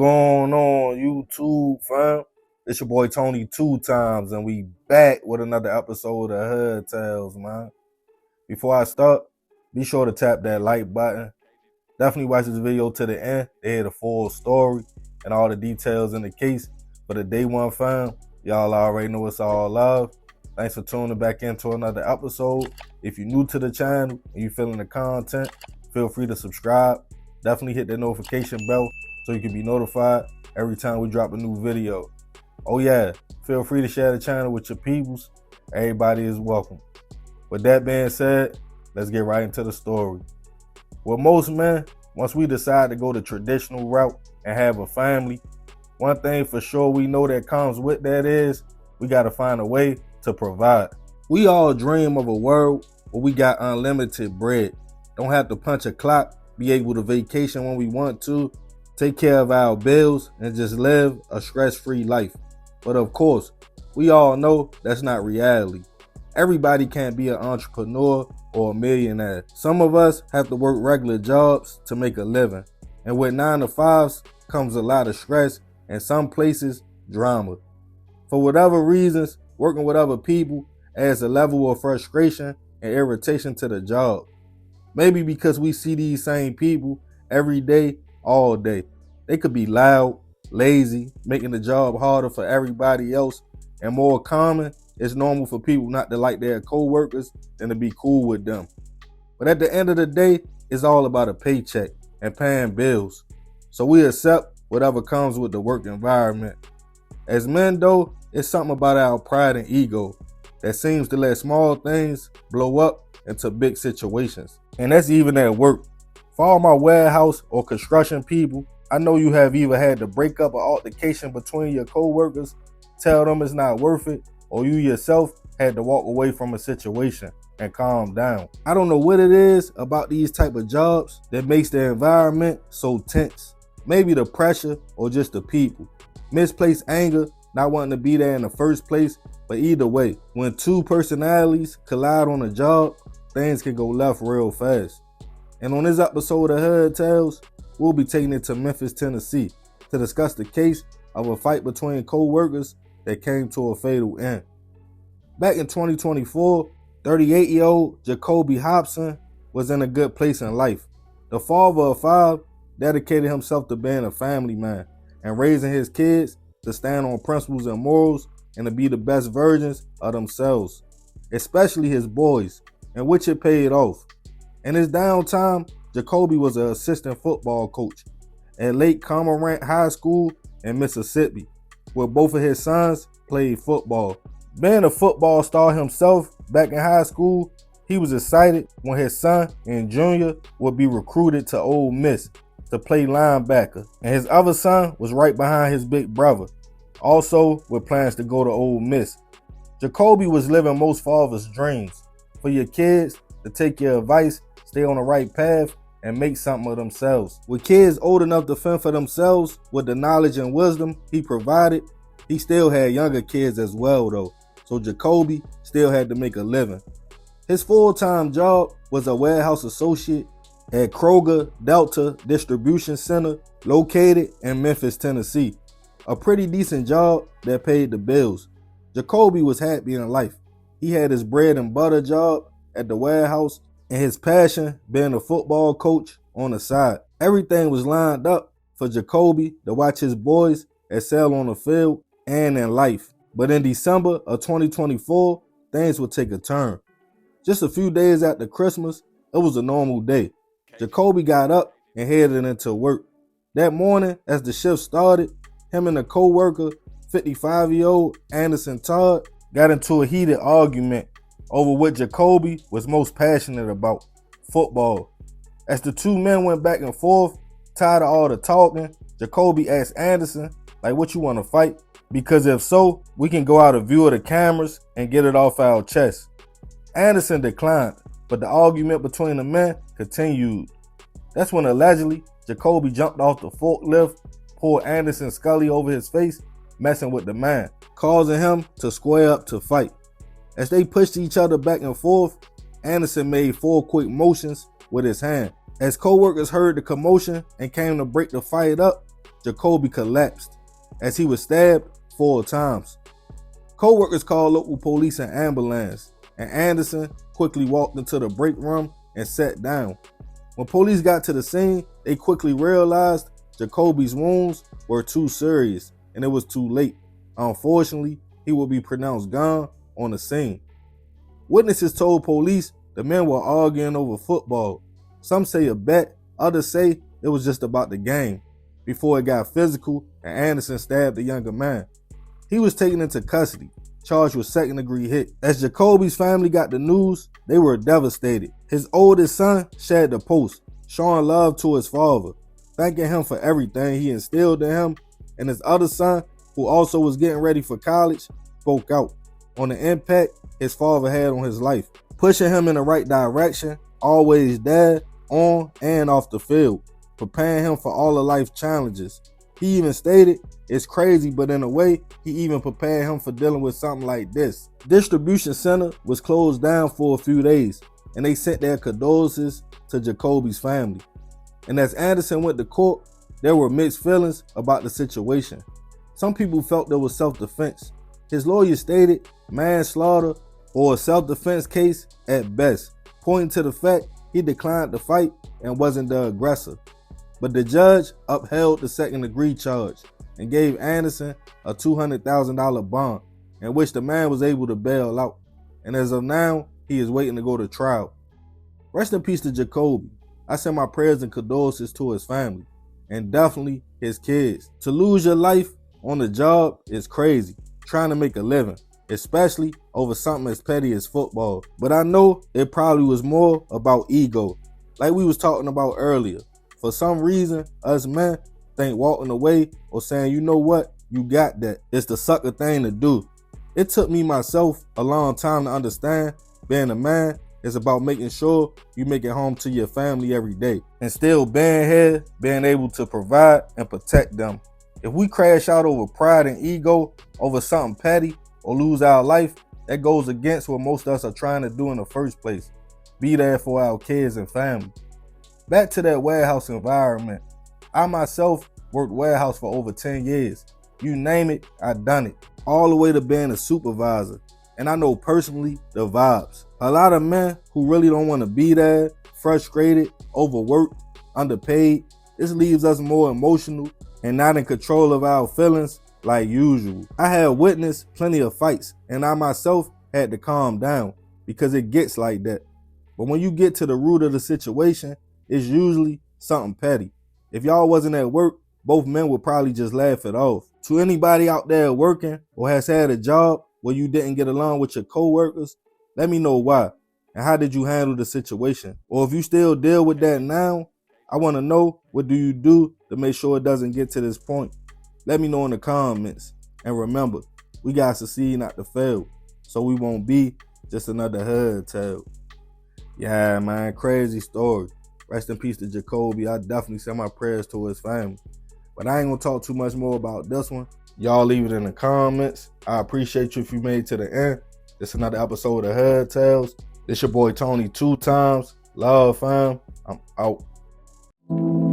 going on, YouTube, fam? It's your boy Tony 2 times, and we back with another episode of Hood Tales, man. Before I start, be sure to tap that like button. Definitely watch this video to the end to hear the full story and all the details in the case. For the day one, fam, y'all already know it's all love. Thanks for tuning back into another episode. If you're new to the channel and you feeling the content, feel free to subscribe. Definitely hit that notification bell so you can be notified every time we drop a new video. Oh yeah, feel free to share the channel with your peoples. Everybody is welcome. With that being said, let's get right into the story. With most men, once we decide to go the traditional route and have a family, one thing for sure we know that comes with that is we got to find a way to provide. We all dream of a world where we got unlimited bread, don't have to punch a clock, be able to vacation when we want to, take care of our bills, and just live a stress-free life. But of course, we all know that's not reality. Everybody can't be an entrepreneur or a millionaire. Some of us have to work regular jobs to make a living. And with 9-to-5s comes a lot of stress and some places, drama. For whatever reasons, working with other people adds a level of frustration and irritation to the job. Maybe because we see these same people every day, all day. They could be loud, lazy, making the job harder for everybody else, and more common, it's normal for people not to like their co-workers than to be cool with them. But at the end of the day, it's all about a paycheck and paying bills. So we accept whatever comes with the work environment. As men though, it's something about our pride and ego that seems to let small things blow up into big situations. And that's even at work. For all my warehouse or construction people, I know you have either had to break up an altercation between your co-workers, tell them it's not worth it, or you yourself had to walk away from a situation and calm down. I don't know what it is about these type of jobs that makes the environment so tense. Maybe the pressure or just the people. Misplaced anger, not wanting to be there in the first place, but either way, when two personalities collide on a job, things can go left real fast. And on this episode of Hood Tales, we'll be taking it to Memphis, Tennessee to discuss the case of a fight between co-workers that came to a fatal end. Back in 2024, 38-year-old Jacobe Hopson was in a good place in life. The father of 5 dedicated himself to being a family man and raising his kids to stand on principles and morals and to be the best versions of themselves, especially his boys, in which it paid off. In his downtime, Jacobe was an assistant football coach at Lake Cormorant High School in Mississippi, where both of his sons played football. Being a football star himself back in high school, he was excited when his son in junior would be recruited to Ole Miss to play linebacker, and his other son was right behind his big brother, also with plans to go to Ole Miss. Jacobe was living most fathers' dreams, for your kids to take your advice, stay on the right path, and make something of themselves. With kids old enough to fend for themselves with the knowledge and wisdom he provided, he still had younger kids as well though, so Jacobe still had to make a living. His full-time job was a warehouse associate at Kroger Delta Distribution Center located in Memphis, Tennessee. A pretty decent job that paid the bills. Jacobe was happy in life. He had his bread and butter job at the warehouse and his passion being a football coach on the side. Everything was lined up for Jacobe to watch his boys excel on the field and in life. But in December of 2024, things would take a turn. Just a few days after Christmas, it was a normal day. Jacobe got up and headed into work. That morning, as the shift started, him and a co-worker, 55-year-old Anderson Todd, got into a heated argument over what Jacobe was most passionate about, football. As the two men went back and forth, tired of all the talking, Jacobe asked Anderson, like, what you want to fight? Because if so, we can go out of view of the cameras and get it off our chest. Anderson declined, but the argument between the men continued. That's when allegedly Jacobe jumped off the forklift, pulled Anderson's scully over his face, messing with the man, causing him to square up to fight. As they pushed each other back and forth, Anderson made 4 quick motions with his hand. As co-workers heard the commotion and came to break the fight up, Jacobe collapsed as he was stabbed 4 times. Coworkers called local police and ambulance, and Anderson quickly walked into the break room and sat down. When police got to the scene, they quickly realized Jacobe's wounds were too serious and it was too late. Unfortunately, he would be pronounced gone on the scene. Witnesses told police the men were arguing over football. Some say a bet, others say it was just about the game, before it got physical and Anderson stabbed the younger man. He was taken into custody, charged with second-degree hit. As Jacobe's family got the news, they were devastated. His oldest son shared the post, showing love to his father, thanking him for everything he instilled in him, and his other son, who also was getting ready for college, spoke out on the impact his father had on his life, pushing him in the right direction, always there, on and off the field, preparing him for all of life's challenges. He even stated, "It's crazy, but in a way, he even prepared him for dealing with something like this." Distribution center was closed down for a few days, and they sent their condolences to Jacobe's family. And as Anderson went to court, there were mixed feelings about the situation. Some people felt there was self-defense. His lawyer stated manslaughter or a self-defense case at best, pointing to the fact he declined to fight and wasn't the aggressor. But the judge upheld the second-degree charge and gave Anderson a $200,000 bond, in which the man was able to bail out. And as of now, he is waiting to go to trial. Rest in peace to Jacobe. I send my prayers and condolences to his family, and definitely his kids. To lose your life on the job is crazy, trying to make a living, especially over something as petty as football. But I know it probably was more about ego, like we was talking about earlier. For some reason, us men think walking away or saying, "You know what, you got that," it's the sucker thing to do. It took me myself a long time to understand being a man is about making sure you make it home to your family every day, and still being here, being able to provide and protect them. If we crash out over pride and ego, over something petty, or lose our life, that goes against what most of us are trying to do in the first place. Be there for our kids and family. Back to that warehouse environment. I myself worked warehouse for over 10 years. You name it, I done it. All the way to being a supervisor. And I know personally the vibes. A lot of men who really don't want to be there, frustrated, overworked, underpaid. This leaves us more emotional and not in control of our feelings like usual. I had witnessed plenty of fights, and I myself had to calm down because it gets like that. But when you get to the root of the situation, it's usually something petty. If y'all wasn't at work, both men would probably just laugh it off. To anybody out there working or has had a job where you didn't get along with your coworkers, let me know why and how did you handle the situation. Or if you still deal with that now, I want to know, what do you do to make sure it doesn't get to this point? Let me know in the comments. And remember, we got to succeed, not to fail, so we won't be just another hood tale. Yeah, man, crazy story. Rest in peace to Jacobe. I definitely send my prayers to his family. But I ain't gonna talk too much more about this one. Y'all leave it in the comments. I appreciate you if you made it to the end. This another episode of Hood Tales. This your boy Tony 2 times. Love, fam. I'm out.